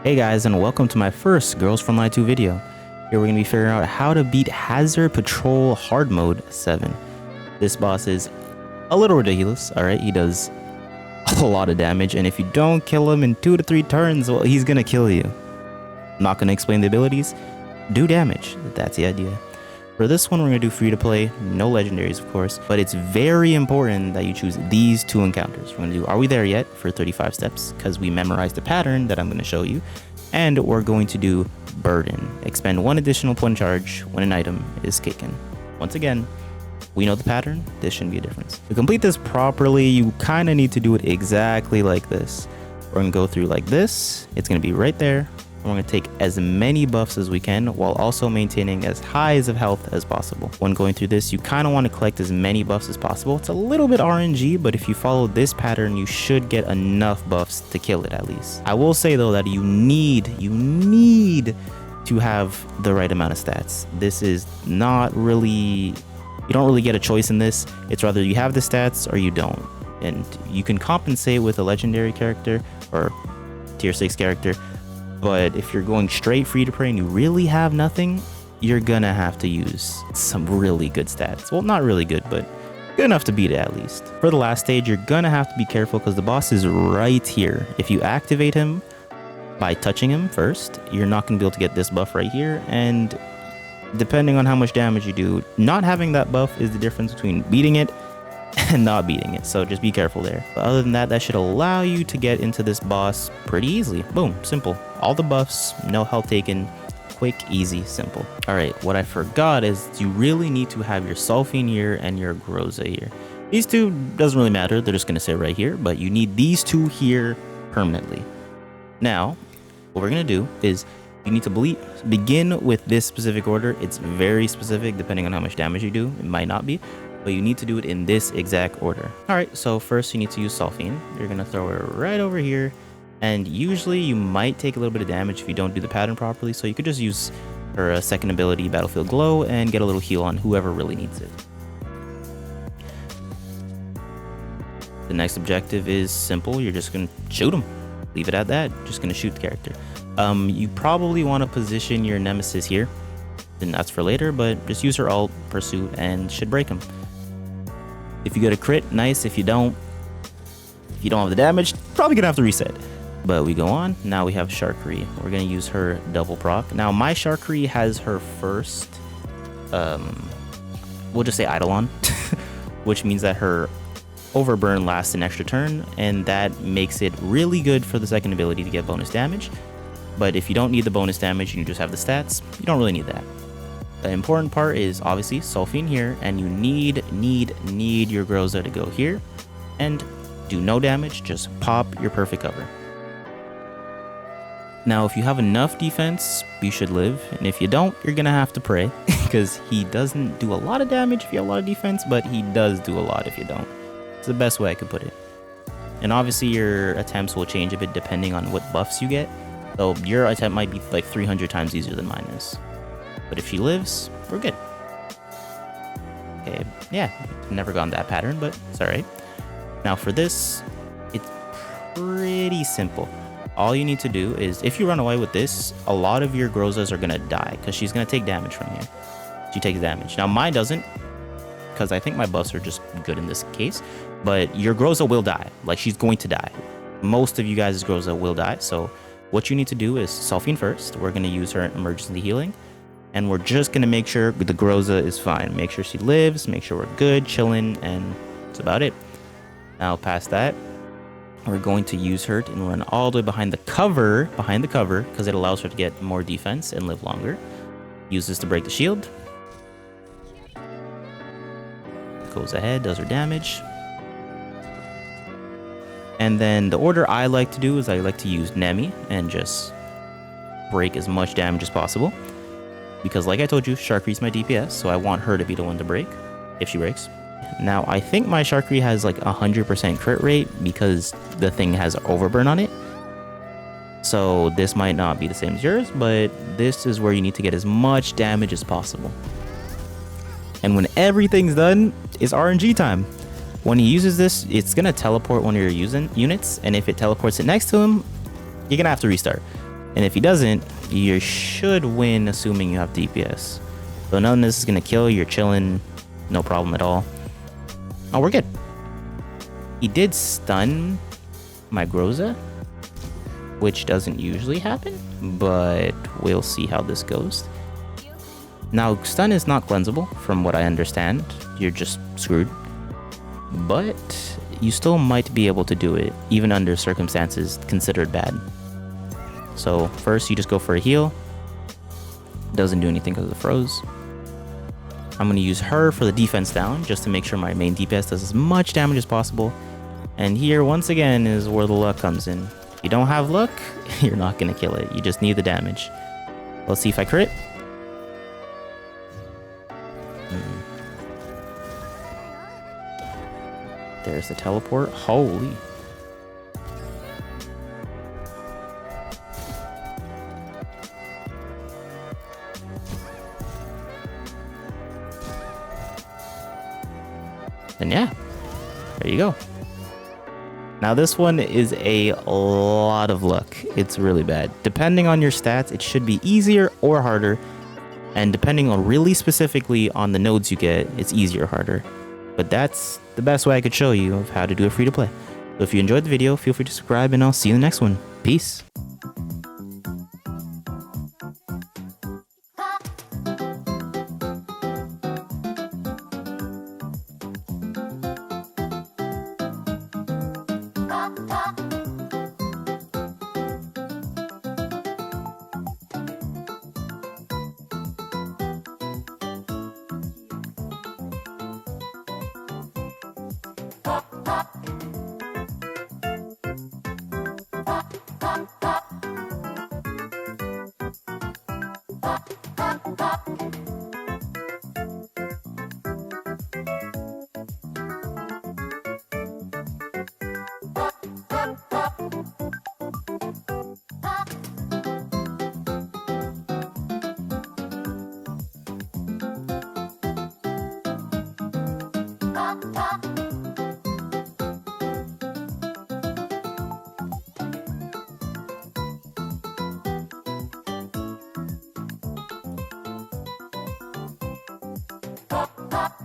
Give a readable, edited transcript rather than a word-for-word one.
Hey guys, and welcome to my first Girls Frontline 2 video. Here we're going to be figuring out how to beat Hazard Patrol Hard Mode 7. This boss is a little ridiculous, alright? He does a lot of damage, and if you don't kill him in 2 to 3 turns, well, he's going to kill you. I'm not going to explain the abilities. Do damage. That's the idea. For this one, we're going to do free to play, no legendaries of course, but it's very important that you choose these 2 encounters. We're going to do Are We There Yet for 35 steps, because we memorized the pattern that I'm going to show you, and we're going to do Burden. Expend 1 additional point charge when an item is taken. Once again, we know the pattern, this shouldn't be a difference. To complete this properly, you kind of need to do it exactly like this. We're going to go through like this, it's going to be right there. We're going to take as many buffs as we can while also maintaining as high of health as possible. When going through this, you kind of want to collect as many buffs as possible. It's a little bit RNG, but if you follow this pattern, you should get enough buffs to kill it at least. I will say though that you need to have the right amount of stats. This is not really, you don't really get a choice in this. It's rather you have the stats or you don't. And you can compensate with a legendary character or tier 6 character. But if you're going straight free to play and you really have nothing, you're gonna have to use some really good stats. Well, not really good, but good enough to beat it at least. For the last stage, you're gonna have to be careful because the boss is right here. If you activate him by touching him first, you're not gonna be able to get this buff right here. And depending on how much damage you do, not having that buff is the difference between beating it and not beating it, so just be careful there. But other than that, that should allow you to get into this boss pretty easily. Boom, simple. All the buffs, no health taken, quick, easy, simple. All right, what I forgot is you really need to have your Sulfine here and your Groza here. These two doesn't really matter, they're just gonna sit right here, but you need these 2 here permanently. Now, what we're gonna do is you need to begin with this specific order. It's very specific depending on how much damage you do. It might not be, but you need to do it in this exact order. All right, so first you need to use Sulfine. You're gonna throw her right over here. And usually you might take a little bit of damage if you don't do the pattern properly. So you could just use her second ability, Battlefield Glow, and get a little heal on whoever really needs it. The next objective is simple. You're just gonna shoot him. Leave it at that. Just gonna shoot the character. You probably want to position your nemesis here. And that's for later, but just use her ult, Pursuit, and should break him. If you get a crit, nice. If you don't have the damage, probably gonna have to reset. But we go on. Now we have Sharkery. We're gonna use her double proc. Now my Sharkery has her first, we'll just say Eidolon, which means that her overburn lasts an extra turn, and that makes it really good for the second ability to get bonus damage. But if you don't need the bonus damage and you just have the stats, you don't really need that. The important part is obviously Sulfine here, and you need your Groza to go here and do no damage, just pop your perfect cover. Now, if you have enough defense, you should live, and if you don't, you're gonna have to pray, because he doesn't do a lot of damage if you have a lot of defense, but he does do a lot if you don't. It's the best way I could put it. And obviously your attempts will change a bit depending on what buffs you get, so your attempt might be like 300 times easier than mine is. But if she lives, we're good. Okay, yeah, never gone that pattern, but it's alright. Now for this, it's pretty simple. All you need to do is, if you run away with this, a lot of your Grozas are gonna die because she's gonna take damage from here. She takes damage. Now mine doesn't, because I think my buffs are just good in this case, but your Groza will die. Like, she's going to die. Most of you guys' Groza will die, so what you need to do is Sulfine first. We're gonna use her emergency healing, and we're just gonna make sure the Groza is fine. Make sure she lives, make sure we're good, chilling, and that's about it. Now past that, we're going to use her and run all the way behind the cover, because it allows her to get more defense and live longer. Use this to break the shield. Goes ahead, does her damage. And then the order I like to do is I like to use Nemi and just break as much damage as possible. Because like I told you, Sharkery's my DPS, so I want her to be the one to break, if she breaks. Now, I think my Sharkery has like 100% crit rate because the thing has overburn on it. So this might not be the same as yours, but this is where you need to get as much damage as possible. And when everything's done, it's RNG time. When he uses this, it's gonna teleport one of your units, and if it teleports it next to him, you're gonna have to restart. And if he doesn't, you should win assuming you have DPS. So none of this is going to kill, you're chilling, no problem at all. Oh, we're good. He did stun my Groza, which doesn't usually happen, but we'll see how this goes. Now, stun is not cleansable, from what I understand. You're just screwed. But you still might be able to do it, even under circumstances considered bad. So first, you just go for a heal. Doesn't do anything because of the froze. I'm going to use her for the defense down, just to make sure my main DPS does as much damage as possible. And here, once again, is where the luck comes in. If you don't have luck, you're not going to kill it. You just need the damage. Let's see if I crit. There's the teleport. Holy. And yeah, there you go. Now this one is a lot of luck. It's really bad. Depending on your stats, it should be easier or harder. And depending on really specifically on the nodes you get, it's easier or harder. But that's the best way I could show you of how to do it free to play. So if you enjoyed the video, feel free to subscribe and I'll see you in the next one. Peace. Pop, pop.